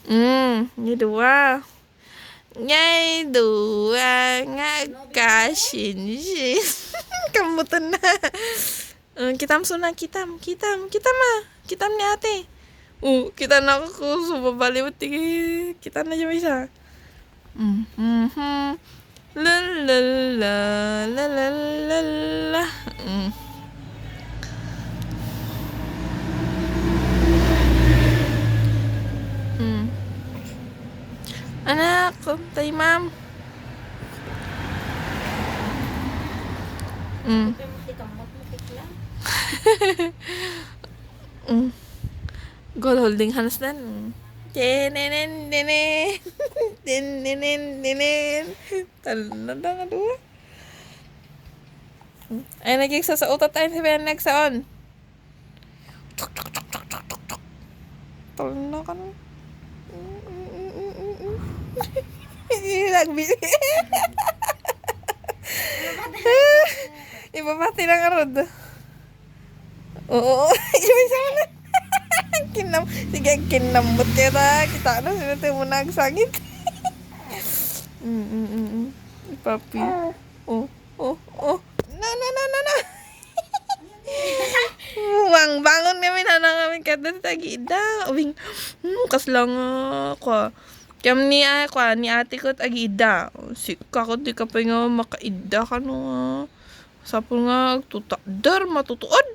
Như dua. Ngay dua nga kashin. Kambutan na. Kitam suna, kitam ah. Kitam ni ate. Kita na ako. Subabaliwat. Kita na dyan isa. La la la la la la la. Anak, tayo ma'am. God holding hands then. Tenen. Talanda nga dua. Ay nagigsa sa utot tayo sabihan nagsaon. Talanda ka na. Nagbili. Ibabati ng arod. Oo. Yung isa na. Sige, kinambot kita. Kita na, sinatay mo na ang sangit. Papi. Oh. No. Bangon kami na kami kada tagida. Uwing, kaslang ako. Kaya ni ate ko tagida. Kako di ka pa nga makaida ka no. Sapol nga, tutadar, matutuod.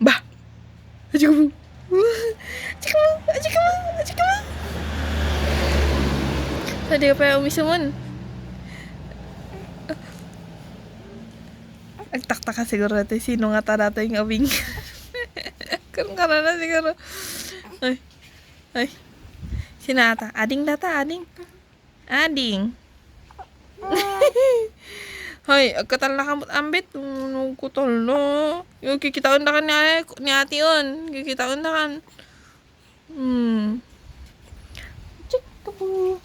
Bah! Aji mo! Tadi ka pa umisamon. Agtakta ka siguro natin sino nga tarato yung awing. Karang na siguro. Ay. Sinata. Ading. Hoy, agkatal na kamot ambit. Kutol no. Yung kikitaon na kan ni ate yun. Kikitaon na kan. Chikabu.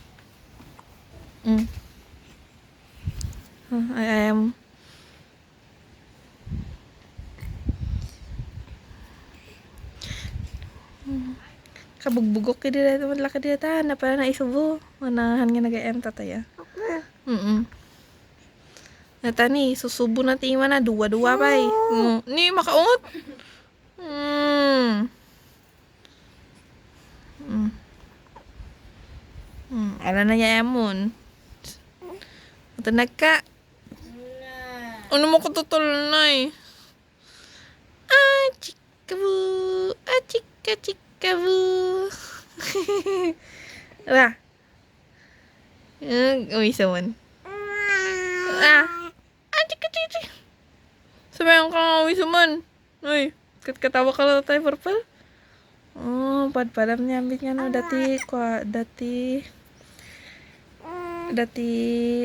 I am. Kabugbugok ka dito. Malaki dito. Napala na isubo. Manahan nga nag-AM tataya. Nata ni, susubo na tima na. Dua-dua pa eh. Ni, makaungot. Ala na niya yamon. Matanag ka. Ano mo katutol na eh. Chikabu. Chikabu. Wah. Uy, saman. Chika. Sabayan ka nga, uy, saman. Uy, katawa ka lang tayo, purple. Padpadam niya, ambit nga no, dati,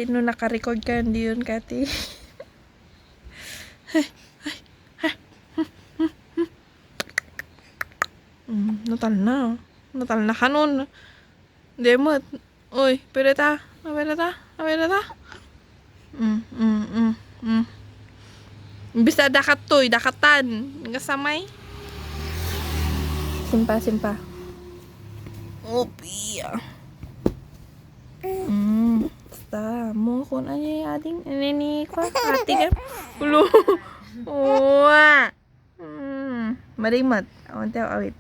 no naka-record ka, hindi yun, Kati. Natal na ka nun. Demot. Uy, pwede ta. Bisa dakatan. Ngasamay. Simpa. Piya. Basta, mo kung ano yung ating, ni kwa, ati ka. Ulo. Marimat. Awante awit.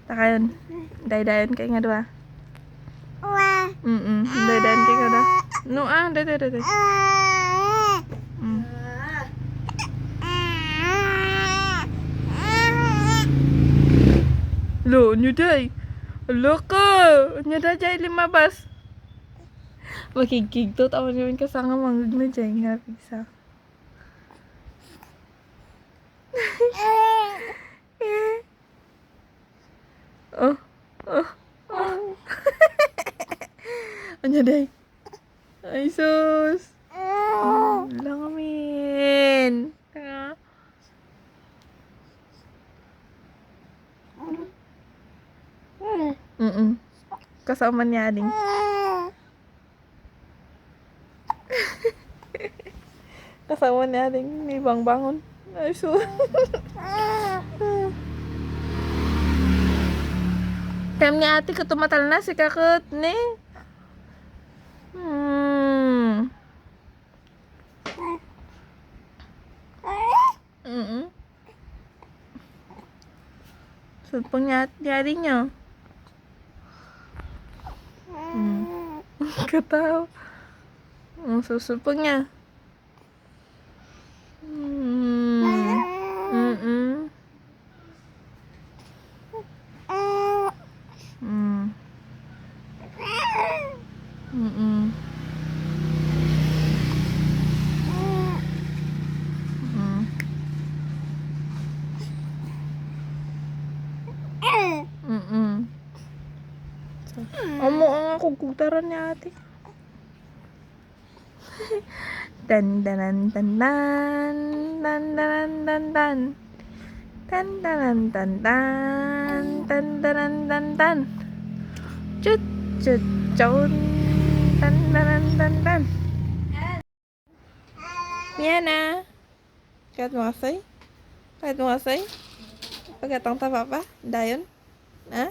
Takayon. Dayan kayo nga doa. Dayan kayo nga doa. No, day. Lo, nyuday. Lo ka. Nyuday jay limabas. Makikigtot. Awan naman kasanga manggag na jay. Nga pisa. Anya day. Ay sus. Langamin. Kasama niya ading. Kasama niya ading ni bangon. Ay sus. Kaya nga ate ko tumatal na si kakot ne. Sulpong niya at yari niya. Katawa. Susulpong niya. Amo ang kugutaran niya ate. Dan dan dan dan dan dan dan dan dan dan dan dan dan dan dan dan cut cut caun dan dan dan dan Miana kahit mo kasay pagkatang tapa pa dayon ha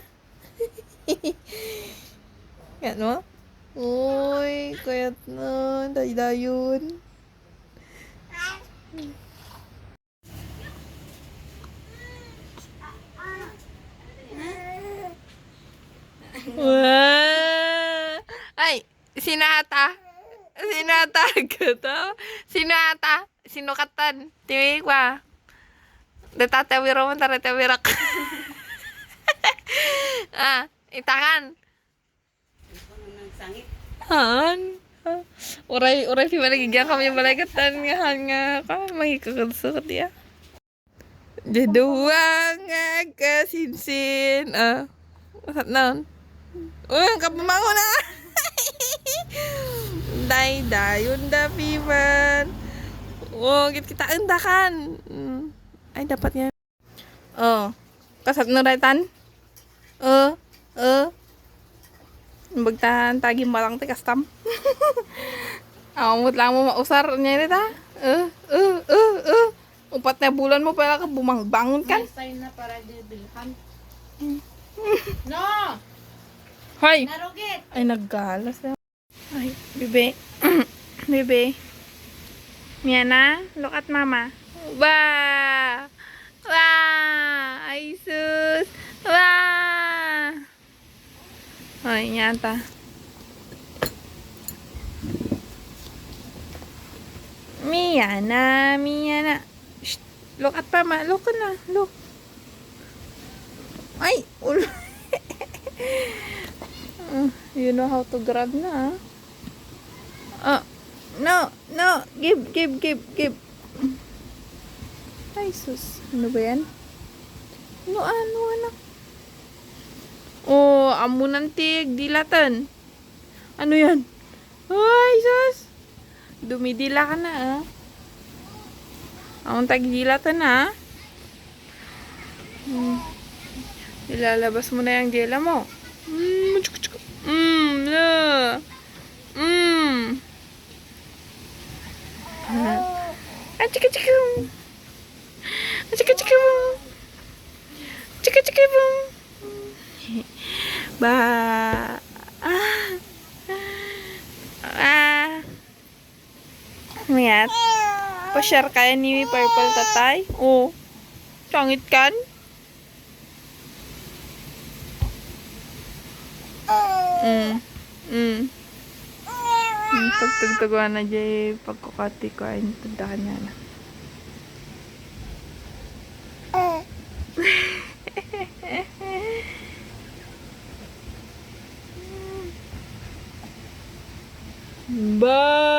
kahit mo uy kayat na dayon Wah. Ay, sinata gitu. Sinukatan. Tiwik ba? Detatawiro mo taratawirak. Itakan. Han. Uray di malagigyan kami yung balagatan nga ka magikakagsukot ya. Jaduwa nga kasinsin. Masat naon? Kapamango na! Dayon da, Piman. Kita endakan. Ay, dapat yan. Kasat no raytan? Bagtahan tagi malang te kastam. Amot lang mo mausar niya nita. Upat na bulan mo pala ka bumangbangon kan. Sign na para dibilhan. No! Hoy! Narugit! Ay, naggalas na. Ay, bebe. Bebe. Miana, look at mama. Ba! Ba! Ay, sus! Ba! Ay, nyata. Miana. Shh, look at mama. Look na. Look. Ay! You know how to grab na. No. Give. Ay, sus. Ano ba yan? Ano, anak? Amo nantig. Dilatan. Ano yan? Ay, sus. Dumidila ka na, Among tagdilatan na, Ilalabas mo na yung jela mo. Chika ba Mayat pa-share kaya ni Purple tatay. Sangit kan. Pagtugtuguan na dyan pagkukati ko ay nitadahan niya na. Bye!